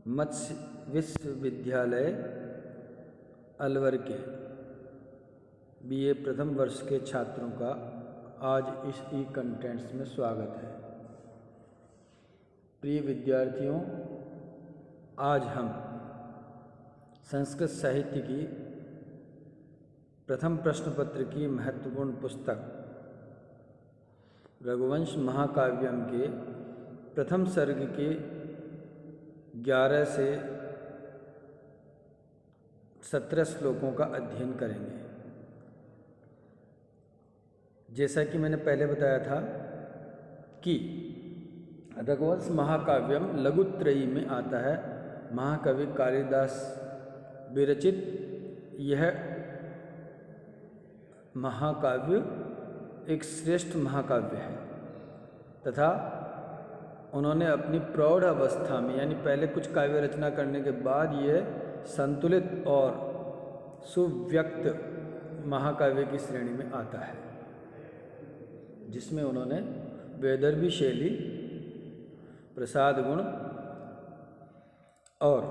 मत्स्य विश्वविद्यालय अलवर के बीए प्रथम वर्ष के छात्रों का आज इस ई कंटेंट्स में स्वागत है। प्रिय विद्यार्थियों, आज हम संस्कृत साहित्य की प्रथम प्रश्न पत्र की महत्वपूर्ण पुस्तक रघुवंश महाकाव्यम के प्रथम सर्ग के 11 से 17 श्लोकों का अध्ययन करेंगे। जैसा कि मैंने पहले बताया था कि रघुवंश महाकाव्यम लघुत्रयी में आता है। महाकवि कालिदास विरचित यह महाकाव्य एक श्रेष्ठ महाकाव्य है तथा उन्होंने अपनी प्रौढ़ अवस्था में यानी पहले कुछ काव्य रचना करने के बाद यह संतुलित और सुव्यक्त महाकाव्य की श्रेणी में आता है, जिसमें उन्होंने वैदर्भी शैली, प्रसाद गुण और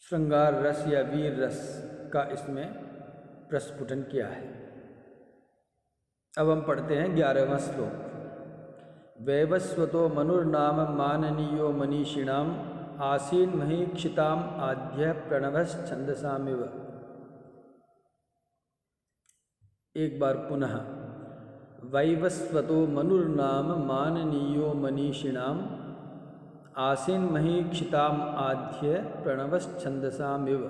श्रृंगार रस या वीर रस का इसमें प्रस्फुटन किया है। अब हम पढ़ते हैं 11वां श्लोक। वैवस्वतो मनुर्नाम माननीयो मनीषिणाम आसीन महीक्षिताम आद्य प्रणवश्छंदसामिव। एक बार पुनः। वैवस्वतो मनुर्नाम माननीयो मनीषिणाम आसीन महीक्षिताम आद्य प्रणवश्छंदसामिव।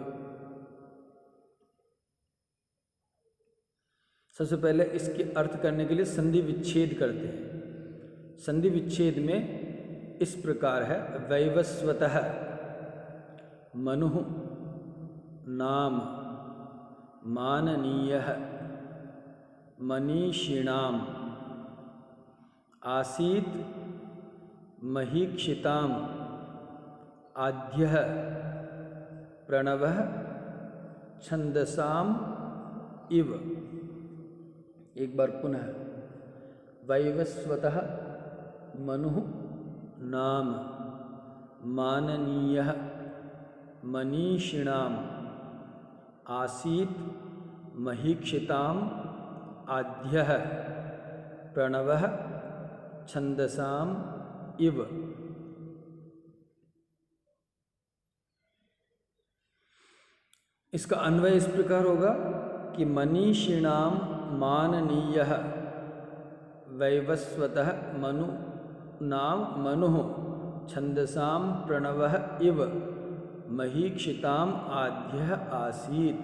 सबसे पहले इसके अर्थ करने के लिए संधि विच्छेद करते हैं। संधि विच्छेद में इस प्रकार है। वैवस्वतः मनुः नाम माननीयः मनीषिणाम आसीत् महीक्षिताम आद्यः प्रणवः छंदसाम इव। एक बार पुनः। वैवस्वतः मनुः नाम माननीयः मनीषिणाम आसीत् महीक्षिताम आद्यः प्रणवः छंदसाम इव। इसका अन्वय इस प्रकार होगा कि मनीषिणाम माननीयः वैवस्वतः मनु नाम मनुः छंदसाम प्रणवः इव महीक्षिताम आद्यः आसीत्।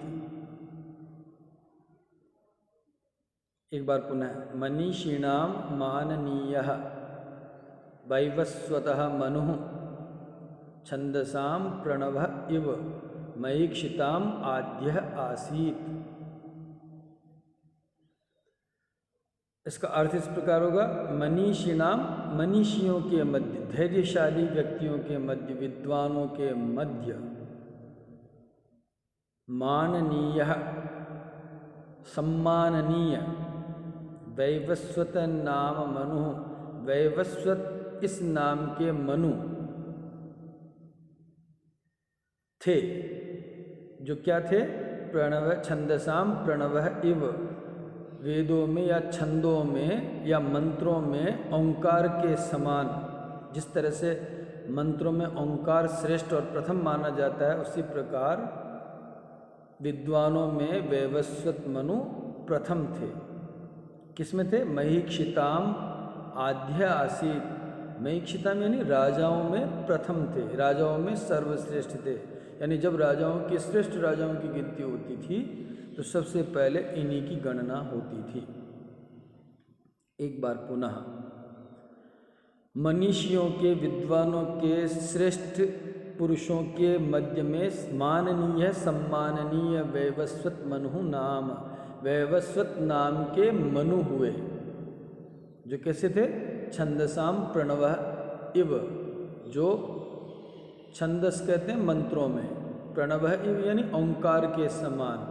एक बार पुनः। मनीषिणाम माननीयः वैवस्वतः मनुः छंदसाम प्रणवः इव महीक्षिताम आद्यः आसीत्। इसका अर्थ इस प्रकार होगा। मनीषिणाम मनीषियों के मध्य, धैर्यशाली व्यक्तियों के मध्य, विद्वानों के मध्य, माननीयः सम्माननीय, वैवस्वत नाम मनु, वैवस्वत इस नाम के मनु थे, जो क्या थे? प्रणव छंदसाम प्रणवः इव। वेदों में या छंदों में या मंत्रों में ओंकार के समान, जिस तरह से मंत्रों में ओंकार श्रेष्ठ और प्रथम माना जाता है, उसी प्रकार विद्वानों में वैवस्वत मनु प्रथम थे। किसमें थे? महीक्षिताम आद्य आसीत्। महीक्षिताम यानी राजाओं में प्रथम थे, राजाओं में सर्वश्रेष्ठ थे। यानी जब राजाओं की, श्रेष्ठ राजाओं की गिनती होती थी तो सबसे पहले इन्हीं की गणना होती थी। एक बार पुनः। मनीषियों के, विद्वानों के, श्रेष्ठ पुरुषों के मध्य में माननीय सम्माननीय वैवस्वत मनु नाम, वैवस्वत नाम के मनु हुए, जो कैसे थे? छंदसाम प्रणवः इव, जो छंदस कहते हैं मंत्रों में, प्रणवः इव यानी ओंकार के समान।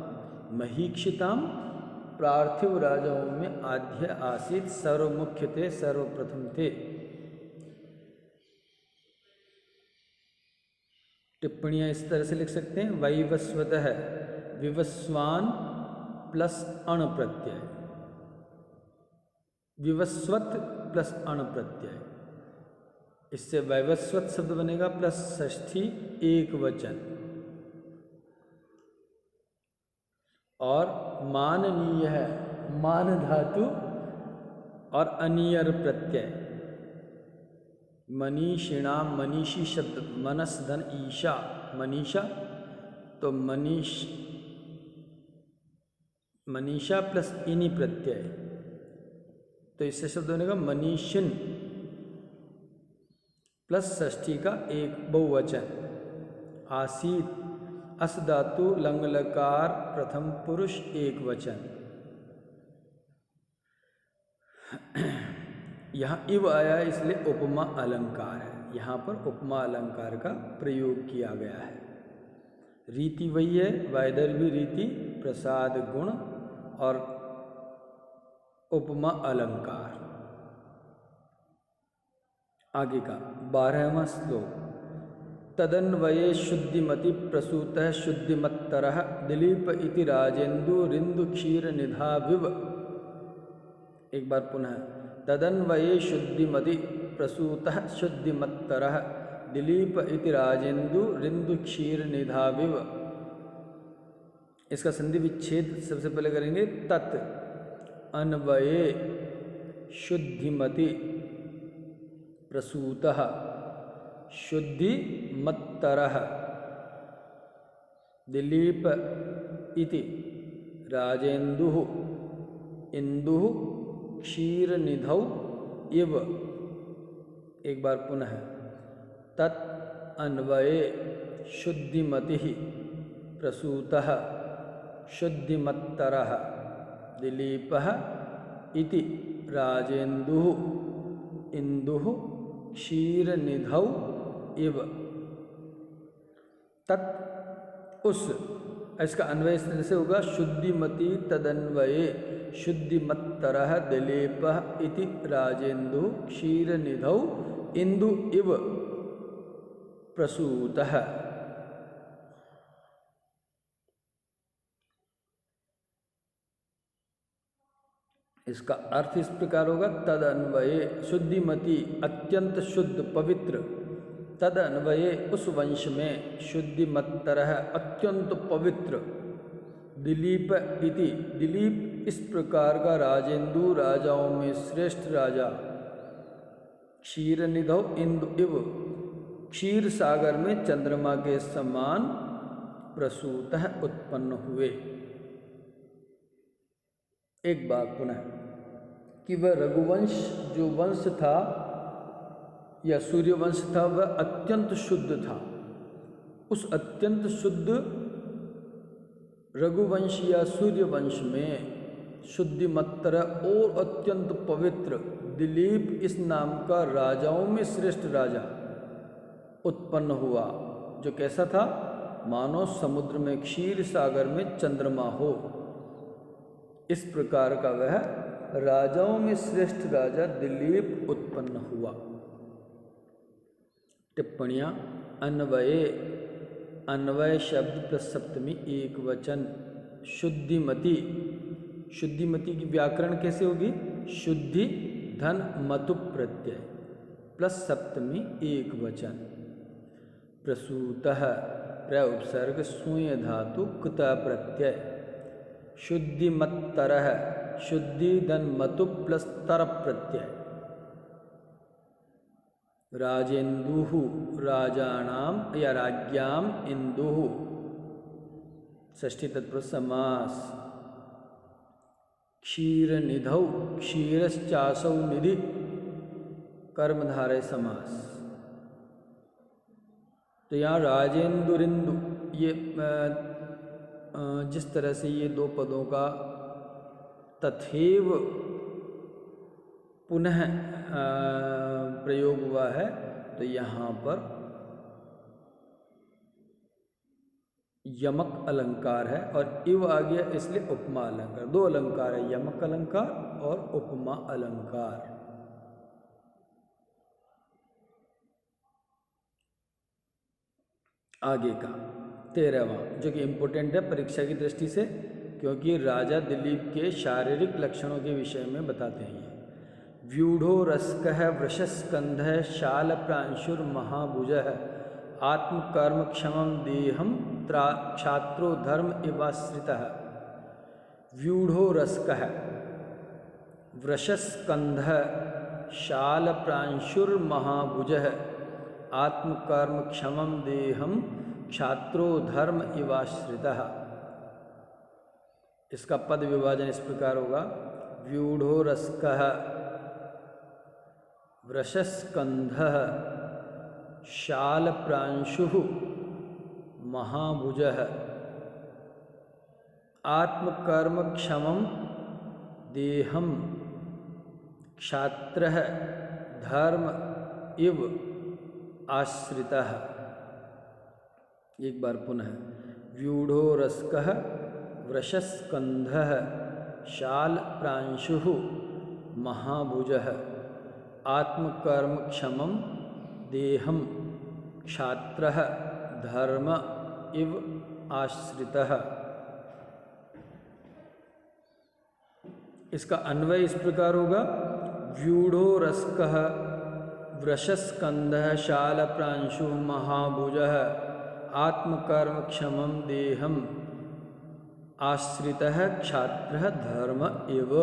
महीक्षिताम पार्थिव राजाओं में आद्य आसीत, सर्वमुख्य थे, सर्वप्रथम थे। टिप्पणियाँ इस तरह से लिख सकते हैं, वैवस्वतः विवस्वान प्लस अण प्रत्यय, विवस्वत प्लस अण प्रत्यय, इससे वैवस्वत शब्द बनेगा प्लस षष्ठी एक वचन। और माननीय है, मान धातु और अनियर प्रत्यय, मनीषिणाम, मनीषी शब्द मनस धन ईशा, मनीषा, तो मनीषा प्लस इनी प्रत्यय, तो इससे शब्द बनेगा मनीषिन प्लस षष्ठी का एक बहुवचन। आसीत, अस धातु लंग लकार प्रथम पुरुष एक वचन। यहाँ इव आया इसलिए उपमा अलंकार है, यहाँ पर उपमा अलंकार का प्रयोग किया गया है। रीति वही है, वैदर्भी रीति, प्रसाद गुण और उपमा अलंकार। आगे का 12वां श्लोक, तदन्वये शुद्धिमति प्रसूतः शुद्धिमत्तरः दिलीप इति राजेन्दुरिन्दु क्षीर निधाविव। एक बार पुनः, तदन्वये शुद्धिमति प्रसूतः शुद्धिमत्तरः दिलीप इति राजेन्दुरिन्दु क्षीर निधाविव। इसका संधि विच्छेद सबसे पहले करेंगे, तत् अन्वये शुद्धिमति प्रसूतः शुद्धिमत्तरः दिलीप इति राजेन्दुः इंदुः क्षीरनिधौ इव। एक बार पुनः, तत् अन्वये शुद्धिमतिः प्रसूतः शुद्धिमत्तरः दिलीपः इति राजेन्दुः इंदुः क्षीरनिधौ इव। तत् उस, इसका अन्वय इस तरह से होगा, शुद्धिमति तदन्वये शुद्धिमत्तरः दिलीपः इति राजेन्दु क्षीरनिधौ इंदु इव प्रसूतः। इसका अर्थ इस प्रकार होगा, तद अन्वये शुद्धिमती अत्यंत शुद्ध पवित्र, तद अन्वये उस वंश में शुद्धिमत्तरः अत्यंत पवित्र, दिलीप इति दिलीप इस प्रकार का राजेन्दु राजाओं में श्रेष्ठ राजा, क्षीरनिधौ इंदु इव क्षीर सागर में चंद्रमा के समान प्रसूतः उत्पन्न हुए। एक बार पुनः, कि वह रघुवंश जो वंश था या सूर्यवंश था वह अत्यंत शुद्ध था। उस अत्यंत शुद्ध रघुवंश या सूर्यवंश में शुद्धिमत्तर और अत्यंत पवित्र दिलीप इस नाम का राजाओं में श्रेष्ठ राजा उत्पन्न हुआ, जो कैसा था, मानो समुद्र में क्षीर सागर में चंद्रमा हो। इस प्रकार का वह राजाओं में श्रेष्ठ राजा दिलीप उत्पन्न हुआ। टिप्पणियाँ, अन्वये, अन्वय शब्द प्लस सप्तमी एक वचन, शुद्धिमती, शुद्धिमती की व्याकरण कैसे होगी, शुद्धि धन मतु प्रत्यय प्लस सप्तमी एक वचन, प्रसूतः प्र उपसर्ग सूय धातु कुता प्रत्यय, शुद्धिमत्तरः शुद्धि धन मतु प्लस तर प्रत्यय, राजेन्दुः राजानाम या राज्ञाम इंदुः षष्ठी तत्पुरुष समास, क्षीरनिधौ क्षीरश्चासौ निधि कर्मधारय समास। तो यहाँ राजेन्दुरिन्दु, ये जिस तरह से ये दो पदों का तथैव पुनः प्रयोग हुआ है, तो यहाँ पर यमक अलंकार है और इव आ गया इसलिए उपमा अलंकार। दो अलंकार है, यमक अलंकार और उपमा अलंकार। आगे का 13वां, जो कि इम्पोर्टेंट है परीक्षा की दृष्टि से, क्योंकि राजा दिलीप के शारीरिक लक्षणों के विषय में बताते हैं ये। व्यूढ़ो रस्कः वृषस्कन्धः शाल प्रांशुर महाभुजः आत्मकर्म क्षमं देहम क्षात्रो धर्म इवाश्रितः। व्यूढ़ो रस्कः वृषस्कन्धः शाल प्रांशुर महाभुजः आत्मकर्म क्षमं देहम क्षात्रो धर्म इवाश्रितः। इसका पद विभाजन इस प्रकार होगा। व्यूढ़ो रस्कः वृषस्कन्धः शाल प्रांशुः महाभुजः आत्मकर्म क्षमं देहम क्षात्रः धर्म इव आश्रितः। एक बार पुनः। व्यूढ़ो रस्कः वृषस्कन्धः शाल प्रांशुः महाभुजः आत्मकर्म क्षमं देहम क्षात्रः धर्म इव आश्रितः। इसका अन्वय इस प्रकार होगा। व्यूढ़ो रस्कः वृषस्कन्धः शाल प्रांशुः महाभुजः आत्मकर्म क्षमं देहम आश्रितः क्षात्रः धर्म इव।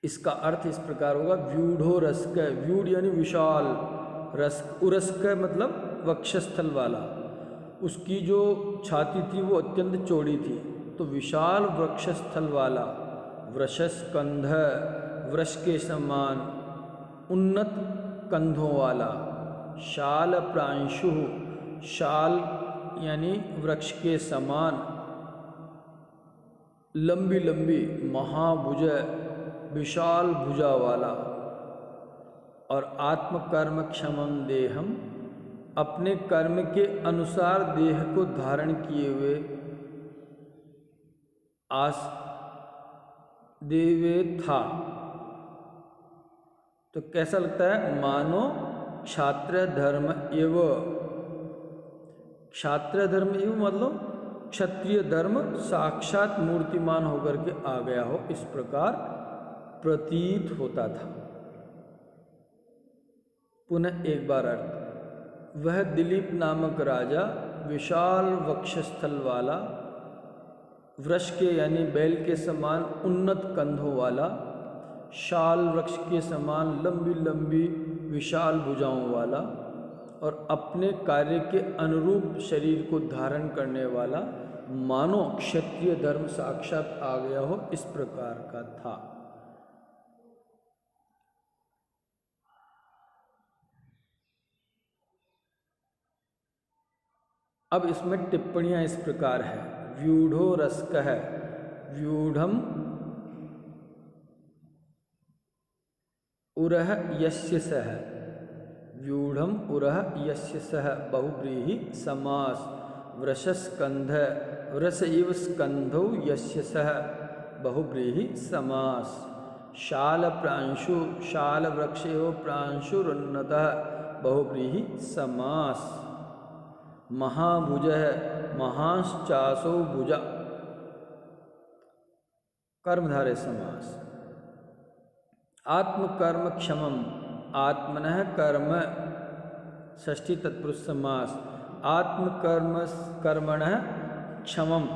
इसका अर्थ इस प्रकार होगा। व्यूढ़ो रस्क, व्यूढ़ यानी विशाल, रस्क उरस्क मतलब वक्षस्थल वाला, उसकी जो छाती थी वो अत्यंत चौड़ी थी, तो विशाल वक्षस्थल वाला। वृषस्कंध वृष के समान उन्नत कंधों वाला। शाल प्रांशु शाल यानी वृक्ष के समान लंबी लंबी, महाभुज विशाल भुजा वाला। और आत्मकर्म क्षमं देहम अपने कर्म के अनुसार देह को धारण किए हुए देवे था। तो कैसा लगता है? मानो क्षात्र धर्म एव। क्षात्र धर्म एव मतलब क्षत्रिय धर्म साक्षात मूर्तिमान होकर के आ गया हो, इस प्रकार प्रतीत होता था। पुनः एक बार अर्थ। वह दिलीप नामक राजा विशाल वक्षस्थल वाला, वृक्ष के यानी बैल के समान उन्नत कंधों वाला, शाल वृक्ष के समान लंबी लंबी विशाल भुजाओं वाला, और अपने कार्य के अनुरूप शरीर को धारण करने वाला, मानो क्षत्रिय धर्म साक्षात आ गया हो, इस प्रकार का था। अब इसमें टिप्पणियां इस प्रकार है। व्यूढ़ो रस्कः व्यूढ़म उरह यस्य सः। व्यूढ़म उरह यस्य सः बहुव्रीहि समास। वृषस्कंध वृष इव स्कंधौ यस्य सः बहुव्रीहि समास। शाल प्रांशु शाल वृक्ष एव प्रांशुरुन्नतः बहुव्रीहि समास। महाभुजः महांश्चासो भुजा कर्मधारय समास। आत्मकर्म क्षमम आत्मनः कर्म षष्ठी तत्पुरुष समास। आत्मकर्म कर्मणः क्षमम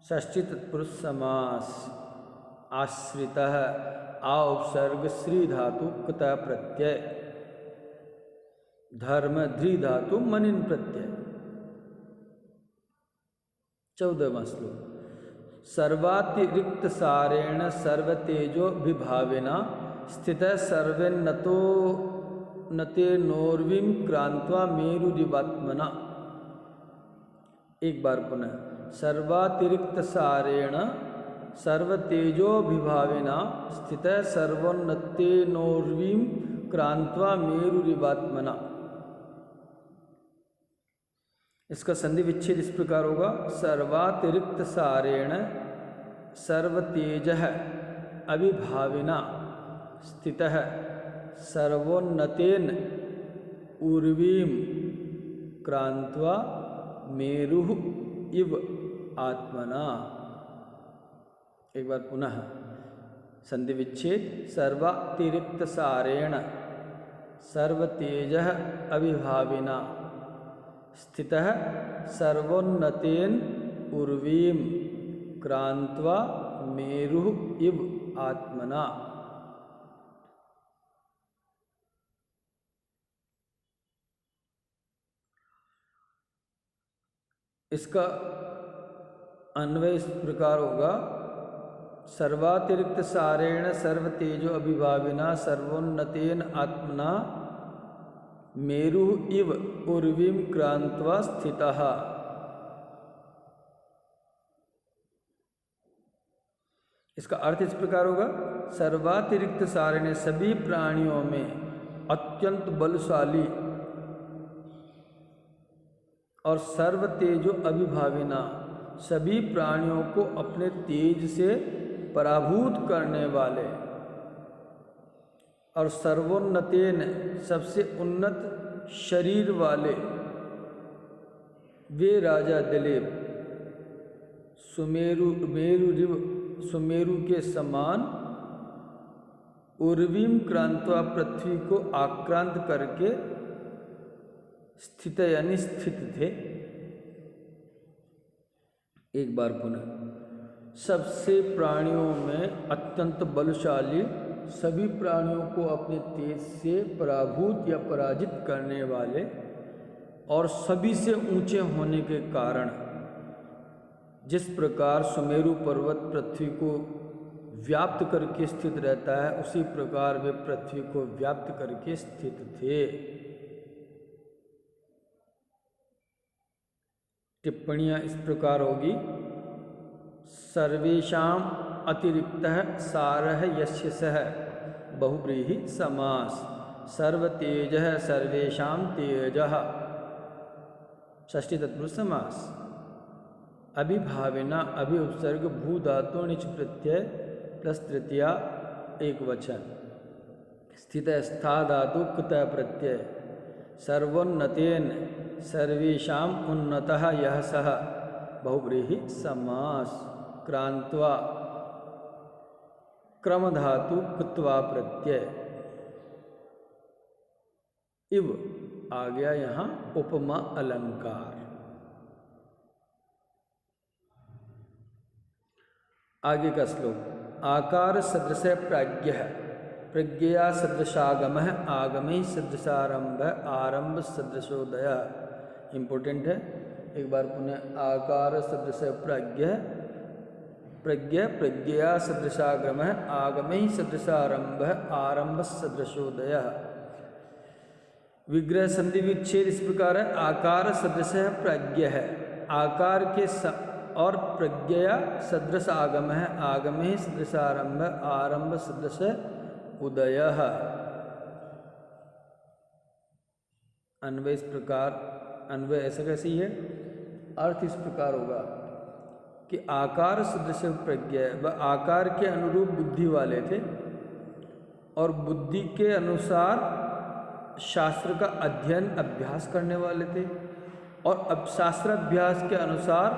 षष्ठी तत्पुरुष समास। आश्रितः आ उपसर्ग श्री धातु कुतः प्रत्यय धर्म ध्री धातु मनिन प्रत्यय। 14वां श्लोक। सर्वातिरिक्त सारेण सर्वतेजो विभावेना स्थित सर्वेन्नतो नते नोर्विम क्रांत्वा मेरुरिवात्मना। एक बार पुनः। सर्वातिरिक्त सारेण सर्वतेजो विभावेना स्थित सर्वोन्नते नोर्विम क्रांत्वा मेरुरिवात्मना। इसका संधि विच्छेद इस प्रकार होगा। सर्वातिरिक्त सारेण सर्वतेजः अभिभाविना स्थितः सर्वोन्नतेन उर्वीम क्रांत्वा मेरुः इव आत्मना। एक बार पुनः संधि विच्छेद। सर्वातिरिक्त सारेण सर्वतेजः अविभाविना स्थितः सर्वोन्नतेन उर्वीम क्रांत्वा मेरुः इव आत्मना। इसका अन्वय इस प्रकार होगा। सर्वातिरिक्त सारेण सर्वतेजो अभिभाविना सर्वोन्नतेन आत्मना मेरु इव उर्वीम क्रांत्वा स्थितः। इसका अर्थ इस प्रकार होगा। सर्वातिरिक्त सारेण सभी प्राणियों में अत्यंत बलशाली और सर्व तेजो अभिभाविना सभी प्राणियों को अपने तेज से पराभूत करने वाले और सर्वोन्नतेन सुबसे उन्नत शरीर वाले वे राजा दिलीप सुमेरु के समान उर्वीम क्रांत्वा पृथ्वी को आक्रांत करके स्थित यानी स्थित थे। एक बार पुनः। सबसे प्राणियों में अत्यंत बलशाली सभी प्राणियों को अपने तेज से पराभूत या पराजित करने वाले और सभी से ऊंचे होने के कारण जिस प्रकार सुमेरु पर्वत पृथ्वी को व्याप्त करके स्थित रहता है उसी प्रकार वे पृथ्वी को व्याप्त करके स्थित थे। टिप्पणियां इस प्रकार होगी। सर्वेषां अतिरिक्तः सारः यस्य सः बहुव्रीहि समास सर्वतेजः सर्वेषां तेजः षष्ठी तत्पुरुष समास। अभिभाविना अभि उपसर्ग भू धातु निच प्रत्यय प्लस तृतीया एक वचन। स्थित स्था धातु कृत प्रत्यय। सर्वोन्नतेन सर्वेषां उन्नतः यः सः बहुव्रीहि समास। क्रांत्वा क्रम धातु कृत्वा प्रत्यय। इव आ गया यहाँ उपमा अलंकार। आगे का श्लोक। आकार सदृश प्राज्ञः प्रज्ञया सदृशागमः आगमे सदृशारंभ आरंभ सदृशोदय। इम्पोर्टेंट है। एक बार पुनः। आकार सदृश प्राज्ञः प्रज्ञा प्रज्ञया सदृशागमः आगमे सदृशारंभ आरंभ सदृशोदय। विग्रह संधि विच्छेद इस प्रकार है। आकार सदृश प्राज्ञ है आकार के और प्रज्ञया सदृश आगम है आगमे सदृशारंभ आरंभ सदृश उदय। अन्वय इस प्रकार। अन्वय ऐसा कैसी है। अर्थ इस प्रकार होगा कि आकार सदृश प्रज्ञ वह आकार के अनुरूप बुद्धि वाले थे और बुद्धि के अनुसार शास्त्र का अध्ययन अभ्यास करने वाले थे और अब शास्त्राभ्यास के अनुसार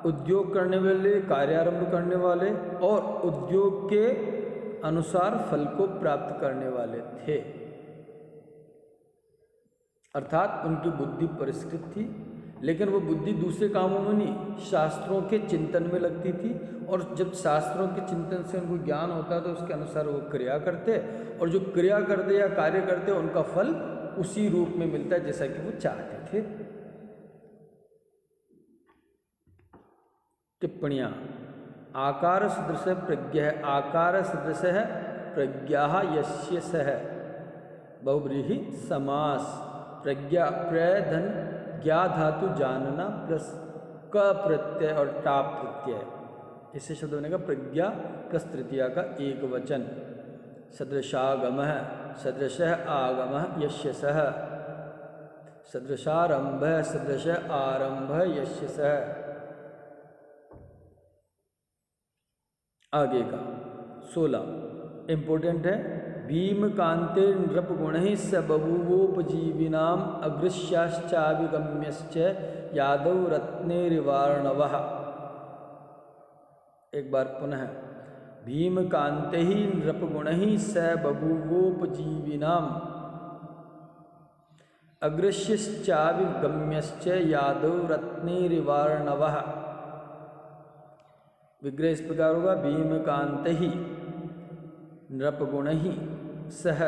उद्योग करने वाले कार्यारंभ करने वाले और उद्योग के अनुसार फल को प्राप्त करने वाले थे। अर्थात उनकी बुद्धि परिष्कृत थी लेकिन वो बुद्धि दूसरे कामों में नहीं शास्त्रों के चिंतन में लगती थी और जब शास्त्रों के चिंतन से उनको ज्ञान होता तो उसके अनुसार वो क्रिया करते और जो क्रिया करते या कार्य करते उनका फल उसी रूप में मिलता है जैसा कि वो चाहते थे। टिप्पणियाँ। आकार सदृश प्रज्ञ है आकार सदृश है प्रज्ञा यस्य सह बहुव्रीहि समास। प्रज्ञा प्रधन ज्ञा धातु जानना प्लस क प्रत्यय और टाप प्रत्यय इससे शब्द बनेगा प्रज्ञा प्लस तृतीया का एक वचन। सदृशागम सदृश आगम यस्य सह सदृशारंभ सदृश आरंभ यस्य सह। आगे का 16 इम्पोर्टेंट है। भीम कांते नृपगुणैः स बभूवोपजीविनाम् अगृह्याश्चाभिगम्यश्च यादव रत्नेरिवार्णवः। एक बार पुनः, भीम कांते ही नृपगुणैः स बभूवोपजीविनाम् अगृह्यश्चाभिगम्यश्च यादव रत्नेरिवार्णवः। विग्रह इस प्रकार होगा, भीम कांते ही नृपगुणैः सह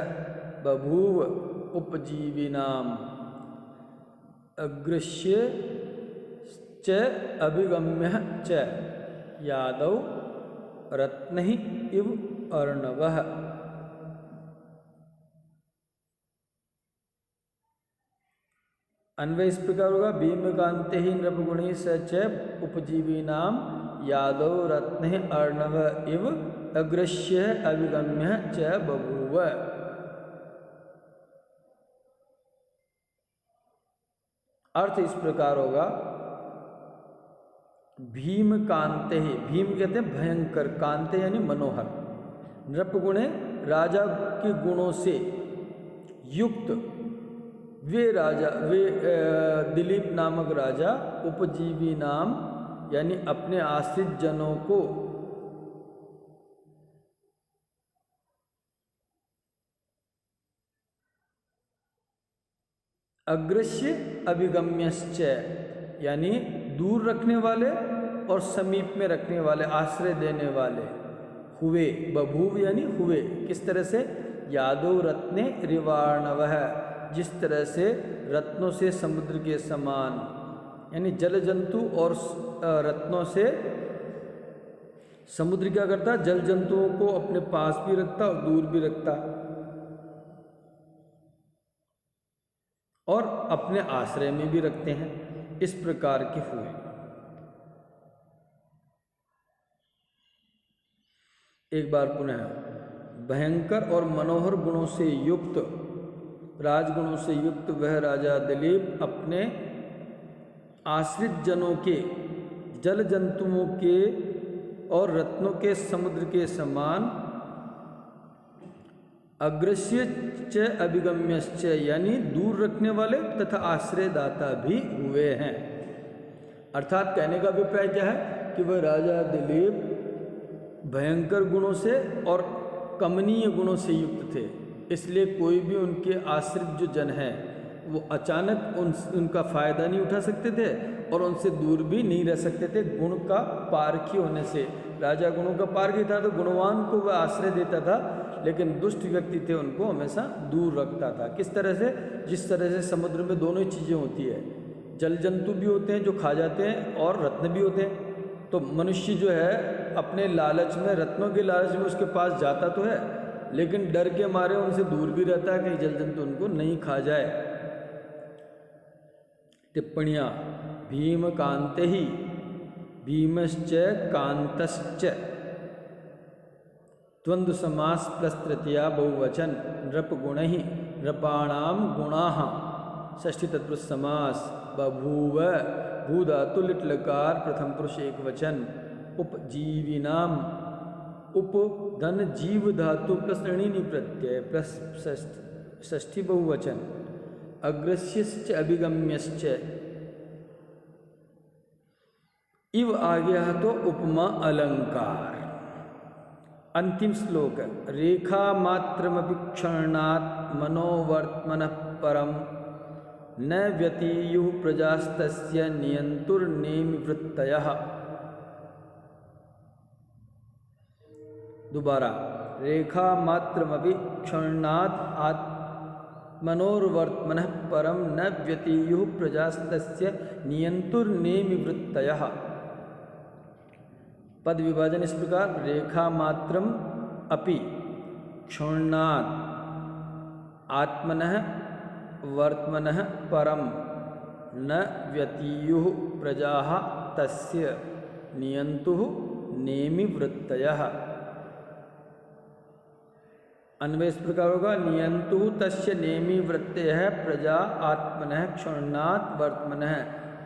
बभूव उपजीविनाम् अगृह्य च अभिगम्य च यादव रत्नैः इव अर्णवः। अन्वय इस प्रकार होगा, भीमकांते ही नृपगुणैः स च उपजीविनाम् यादव रत्नैः अर्णव इव अगृह्य अभिगम्य च बभूव। अर्थ इस प्रकार होगा, भीम कांते ही, भीम कहते हैं भयंकर, कांते यानी मनोहर, नृपगुणे राजा के गुणों से युक्त वे राजा, वे दिलीप नामक राजा उपजीवी नाम यानी अपने आश्रित जनों को अगृह्य अभिगम्यश्च यानी दूर रखने वाले और समीप में रखने वाले, आश्रय देने वाले हुए। बभूव यानी हुए, किस तरह से, यादव रत्ने रिवार्णवः, जिस तरह से रत्नों से समुद्र के समान, यानी जल जंतु और रत्नों से समुद्र क्या करता, जल जंतुओं को अपने पास भी रखता और दूर भी रखता और अपने आश्रय में भी रखते हैं, इस प्रकार के हुए। एक बार पुनः, भयंकर और मनोहर गुणों से युक्त, राजगुणों से युक्त वह राजा दिलीप अपने आश्रित जनों के, जल जंतुओं के और रत्नों के समुद्र के समान अगृह्य च अभिगम्यश्च यानी दूर रखने वाले तथा आश्रयदाता भी हुए हैं। अर्थात कहने का अभिप्राय क्या है कि वह राजा दिलीप भयंकर गुणों से और कमनीय गुणों से युक्त थे, इसलिए कोई भी उनके आश्रित जो जन हैं वो अचानक उनका फ़ायदा नहीं उठा सकते थे और उनसे दूर भी नहीं रह सकते थे। गुण का पारखी होने से, राजा गुणों का पारखी था तो गुणवान को वह आश्रय देता था, लेकिन दुष्ट व्यक्ति थे उनको हमेशा दूर रखता था। किस तरह से, जिस तरह से समुद्र में दोनों ही चीज़ें होती है, जल जंतु भी होते हैं जो खा जाते हैं और रत्न भी होते हैं। तो मनुष्य जो है अपने लालच में, रत्नों के लालच में उसके पास जाता तो है, लेकिन डर के मारे उनसे दूर भी रहता है कहीं जल जंतु उनको नहीं खा जाए। टिप्पणियाँ, भीम कांते ही, भीमश्च कांतश्च, द्वंद्व समास प्लस तृतीया बहुवचन, नृप गुणैः नृपाणाम गुणाः, षष्ठी तत्पुरुष समास, बभूव भू धातु लिट लकार प्रथम पुरुष एक वचन, उपजीविनाम उप धन जीव धातु प्लस ऋणीनि प्रत्यय प्लस षष्ठी बहुवचन, अग्रस्यश्च अभिगम्यश्च। इव आ गया तो उपमा अलंकार। अंतिम श्लोक, रेखा मात्रमपि क्षणात् मनोवर्त्मनः परम न व्यतीयुः प्रजास्तस्य नियंतुर्नेमिवृत्तयः। दोबारा, रेखा मात्रमपि क्षणात् मनोर्वर्त्मनः परम न व्यतीयुः प्रजास्तस्य नियंतुर्नेमिवृत्तयः। पद विभाजन इस प्रकार, रेखा मात्रम अपि क्षुण्णात् आत्मनः वर्त्मनः परम न व्यतीयुः प्रजाः तस्य नियंतुः नेमिवृत्तयः। अन्वय इस प्रकार होगा, नियंतुः तस्य नेमिवृत्तयः प्रजा आत्मनः क्षुण्णात् वर्त्मनः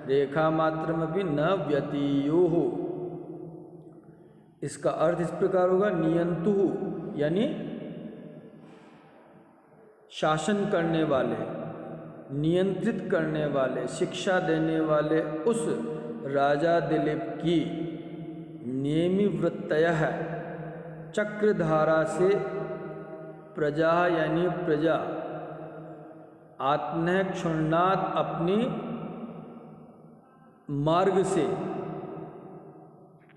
रेखा मात्रमपि न व्यतीयुः। इसका अर्थ इस प्रकार होगा, नियंतु यानी शासन करने वाले, नियंत्रित करने वाले, शिक्षा देने वाले उस राजा दिलीप की नियमी वृत्तयः चक्रधारा से प्रजा यानी प्रजा आत्मनः क्षुण्णात अपनी मार्ग से,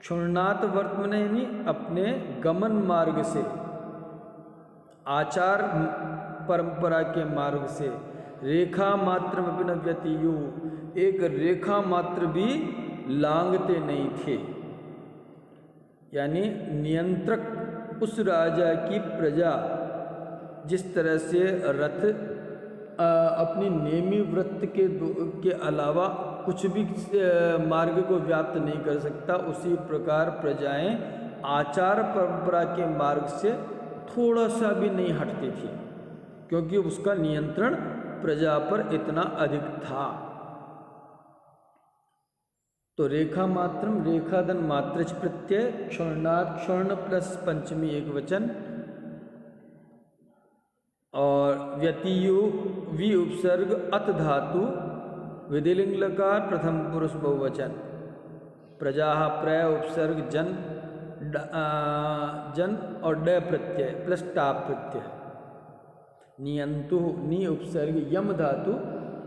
क्षुण्णात वर्तमान यानी अपने गमन मार्ग से, आचार परंपरा के मार्ग से, रेखा मात्र न व्यतीयु एक रेखा मात्र भी लांघते नहीं थे। यानी नियंत्रक उस राजा की प्रजा जिस तरह से रथ अपनी नेमी वृत्त के अलावा कुछ भी मार्ग को व्याप्त नहीं कर सकता, उसी प्रकार प्रजाएं आचार परंपरा के मार्ग से थोड़ा सा भी नहीं हटती थी, क्योंकि उसका नियंत्रण प्रजा पर इतना अधिक था। तो रेखा मात्रम रेखाधन मात्रच प्रत्यय क्षुण्णात क्षुर्ण प्लस पंचमी एक वचन और व्यतीयु वि उपसर्ग अत धातु विधिलिंग लकार प्रथम पुरुष बहुवचन प्रजा प्रय उपसर्ग जन जन और ड प्रत्यय प्लस टाप प्रत्यय नियंतु नि उपसर्ग यम धातु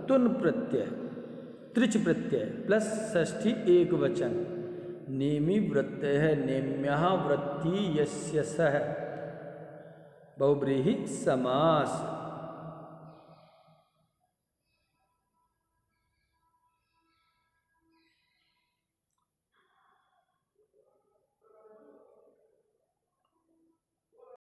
तुन प्रत्यय त्रिच प्रत्यय प्लस षष्ठी एक वचन नेमी वृत्तय है नेम्यः वृत्ति यस्य सह बहुब्रीहि समास।